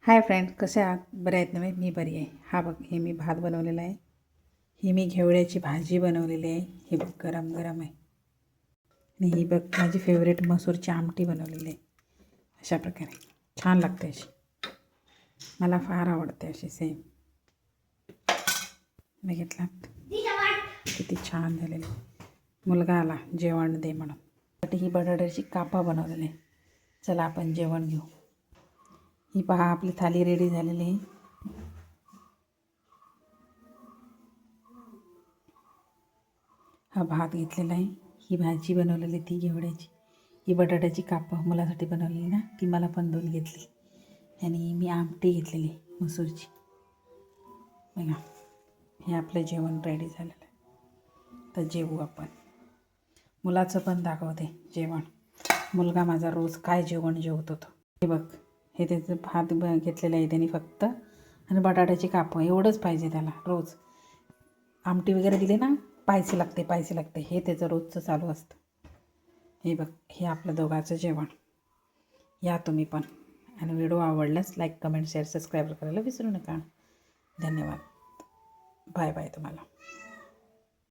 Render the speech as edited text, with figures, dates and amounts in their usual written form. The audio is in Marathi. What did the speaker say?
हाय फ्रेंड्स, कसे आहात? बरे आहेत ना? मी बरी आहे. हा बघ, हे मी भात बनवलेला आहे. ही मी घेवड्याची भाजी बनवलेली आहे. ही बघ गरम गरम आहे. आणि ही बघ माझी फेवरेट मसूरची आमटी बनवलेली आहे. अशा प्रकारे छान लागते अशी. मला फार आवडते अशी सेम. बघितलात किती छान झालेली. मुलगा आला जेवण दे म्हणून. साठी ही बटाट्याची कापा बनवलेली आहे. चला आपण जेवण घेऊ. ही पहा, आपली थाली रेडी झालेली आहे. हा भात घेतलेला आहे. ही भाजी बनवलेली ती घेवड्याची. ही बटाट्याची कापं मुलासाठी बनवलेली ना, ती मला पण 2 घेतली. आणि मी आमटी घेतलेली मसूरची. बघा, हे आपलं जेवण रेडी झालेलं आहे. तर जेवू आपण. मुलाचं पण दाखवते जेवण. मुलगा माझा रोज काय जेवण जेवत होतो. हे बघ, हे त्याचं भात घेतलेलं आहे त्याने फक्त, आणि बटाट्याची कापं एवढंच पाहिजे त्याला रोज. आमटी वगैरे दिली ना, पाहायचे लागते. हे त्याचं रोजचं चालू असतं. हे बघ, हे आपलं दोघांचं जेवण. या तुम्ही पण. आणि व्हिडिओ आवडल्यास लाईक, कमेंट, शेअर, सबस्क्राईब करायला विसरू नका. धन्यवाद. बाय बाय तुम्हाला.